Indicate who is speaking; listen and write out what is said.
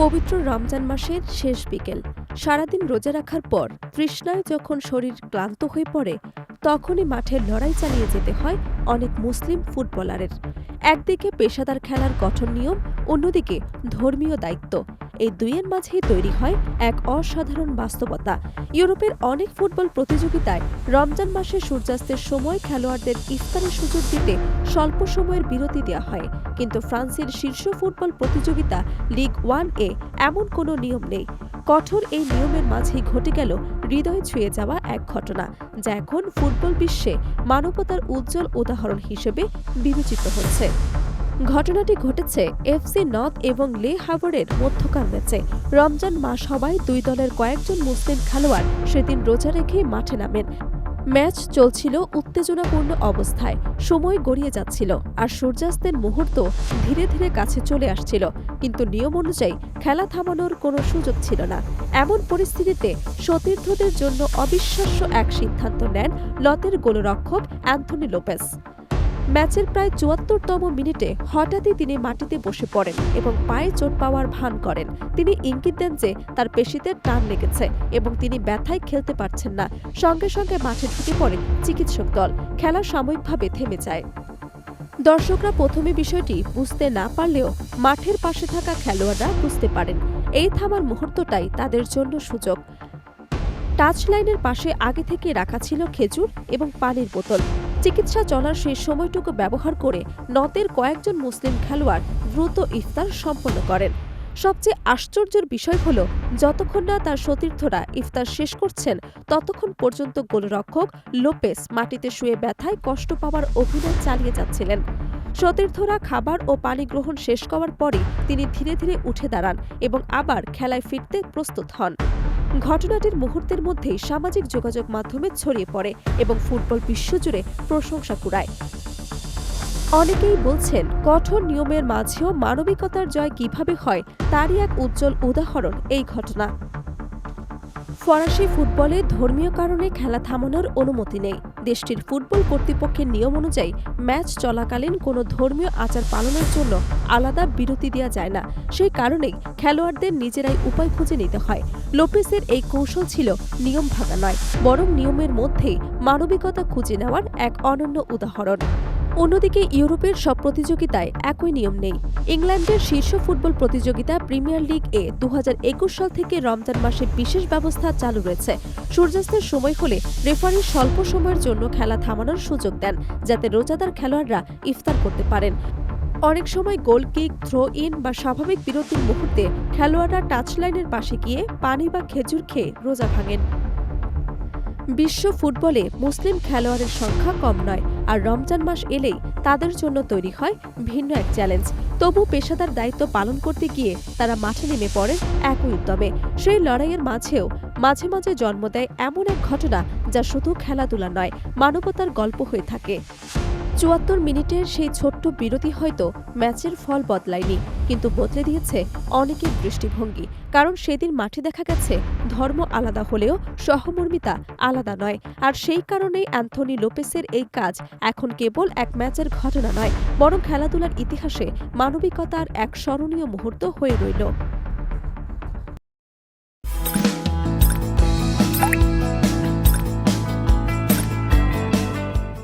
Speaker 1: পবিত্র রমজান মাসের শেষ বিকেল। সারাদিন রোজা রাখার পর তৃষ্ণায় যখন শরীর ক্লান্ত হয়ে পড়ে, তখনই মাঠে লড়াই চালিয়ে যেতে হয় অনেক মুসলিম ফুটবলারের। একদিকে পেশাদার খেলার কঠোর নিয়ম, অন্যদিকে ধর্মীয় দায়িত্ব। এই দুইয়ের মাঝেই তৈরি হয় এক অসাধারণ বাস্তবতা। ইউরোপের অনেক ফুটবল প্রতিযোগিতায় রমজান মাসে সূর্যাস্তের সময় খেলোয়াড়দের ইফতারের সুযোগ দিতে স্বল্প সময়ের বিরতি দেওয়া হয়, কিন্তু ফ্রান্সের শীর্ষ ফুটবল প্রতিযোগিতা লিগ 1-এ এমন কোনো নিয়ম নেই। কঠোর এই নিয়মের মাঝেই ঘটে গেল হৃদয় ছুঁয়ে যাওয়া এক ঘটনা, যা এখন ফুটবল বিশ্বে মানবতার উজ্জ্বল উদাহরণ হিসেবে বিবেচিত হচ্ছে। ঘটনাটি ঘটেছে এফসি নর্থ এবং লে হাভারের মধ্যকার ম্যাচে। রমজান মাস হওয়ায় দুই দলের কয়েকজন মুসলিম খেলোয়াড় সেদিন রোজা রেখেই মাঠে নামেন। ম্যাচ চলছিল উত্তেজনাপূর্ণ অবস্থায়, সময় গড়িয়ে যাচ্ছিল আর সূর্যাস্তের মুহূর্ত ধীরে ধীরে কাছে চলে আসছিল, কিন্তু নিয়ম অনুযায়ী খেলা থামানোর কোনো সুযোগ ছিল না। এমন পরিস্থিতিতে সতীর্থদের জন্য অবিশ্বাস্য এক সিদ্ধান্ত নেন লতের গোলরক্ষক অ্যান্থনি লোপেস। ম্যাচের প্রায় ৭৪তম মিনিটে হঠাৎই তিনি মাটিতে বসে পড়েন এবং পায়ে চোট পাওয়ার ভান করেন। তিনি ইঙ্গিত দেন যে তার পেশিতে টান লেগেছে এবং তিনি ব্যথায় খেলতে পারছেন না। সঙ্গে সঙ্গে মাঠে ঢুকে পড়ে চিকিৎসক দল। খেলা সাময়িকভাবে থেমে যায়। দর্শকরা প্রথমে বিষয়টি বুঝতে না পারলেও মাঠের পাশে থাকা খেলোয়াড়রা বুঝতে পারেন এই থামার মুহূর্তটাই তাদের জন্য সুযোগ। টাচ লাইনের পাশে আগে থেকে রাখা ছিল খেজুর এবং পানির বোতল। চিকিৎসা চলার সেই সময়টুকু ব্যবহার করে নতের কয়েকজন মুসলিম খেলোয়াড় দ্রুত ইফতার সম্পন্ন করেন। সবচেয়ে আশ্চর্যের বিষয় হল, যতক্ষণ না তার সতীর্থরা ইফতার শেষ করছেন ততক্ষণ পর্যন্ত গোলরক্ষক লোপেস মাটিতে শুয়ে ব্যথায় কষ্ট পাওয়ার অভিনয় চালিয়ে যাচ্ছিলেন। সতীর্থরা খাবার ও পানি গ্রহণ শেষ করার পরে তিনি ধীরে ধীরে উঠে দাঁড়ান এবং আবার খেলায় ফিরতে প্রস্তুত হন। ঘটনাটির মুহূর্তের মধ্যেই সামাজিক যোগাযোগ মাধ্যমে ছড়িয়ে পড়ে এবং ফুটবল বিশ্বজুড়ে প্রশংসা কুড়ায়। অনেকেই বলছেন, কঠোর নিয়মের মাঝেও মানবিকতার জয় কিভাবে হয় তারই এক উজ্জ্বল উদাহরণ এই ঘটনা। ফরাসি ফুটবলে ধর্মীয় কারণে খেলা থামানোর অনুমতি নেই। দেশটির ফুটবল কর্তৃপক্ষের নিয়ম অনুযায়ী ম্যাচ চলাকালীন কোনো ধর্মীয় আচার পালনের জন্য আলাদা বিরতি দেওয়া যায় না। সেই কারণেই খেলোয়াড়দের নিজেরাই উপায় খুঁজে নিতে হয়। লোপেসের এই কৌশল ছিল নিয়ম ভাঙা নয়, বরং নিয়মের মধ্যেই মানবিকতা খুঁজে নেওয়ার এক অনন্য উদাহরণ। অন্যদিকে ইউরোপের সব প্রতিযোগিতায় একই নিয়ম নেই। ইংল্যান্ডের শীর্ষ ফুটবল প্রতিযোগিতা প্রিমিয়ার লিগ-এ ২০২১ সাল থেকে রমজান মাসে বিশেষ ব্যবস্থা চালু রয়েছে। সূর্যাস্তের সময় হলে রেফারি স্বল্প সময়ের জন্য খেলা থামানোর সুযোগ দেন, যাতে রোজাদার খেলোয়াড়রা ইফতার করতে পারেন। অনেক সময় গোল কিক, থ্রো ইন বা স্বাভাবিক বিরতির মুহূর্তে খেলোয়াড়রা টাচ লাইনের পাশে গিয়ে পানি বা খেজুর খেয়ে রোজা ভাঙেন। বিশ্ব ফুটবলে মুসলিম খেলোয়াড়ের সংখ্যা কম নয়, আর রমজান মাস এলেই তাদের জন্য তৈরি হয় ভিন্ন এক চ্যালেঞ্জ। তবু পেশাদার দায়িত্ব পালন করতে গিয়ে তারা মাঠে নেমে পড়েন একই উদ্যমে। সেই লড়াইয়ের মাঝেও মাঝে মাঝে জন্ম দেয় এমন এক ঘটনা যা শুধু খেলাধুলা নয়, মানবতার গল্প হয়ে থাকে। ৭৪ মিনিটের সেই ছোট্ট বিরতি হয়তো ম্যাচের ফল বদলায়নি, কিন্তু বদলে দিয়েছে অনেকের দৃষ্টিভঙ্গি। কারণ সেদিন মাঠে দেখা গেছে ধর্ম আলাদা হলেও সহমর্মিতা আলাদা নয়। আর সেই কারণেই অ্যান্থনি লোপেসের এই কাজ এখন কেবল এক ম্যাচের ঘটনা নয়, বরং খেলাধুলার ইতিহাসে মানবিকতার এক স্মরণীয় মুহূর্ত হয়ে রইল।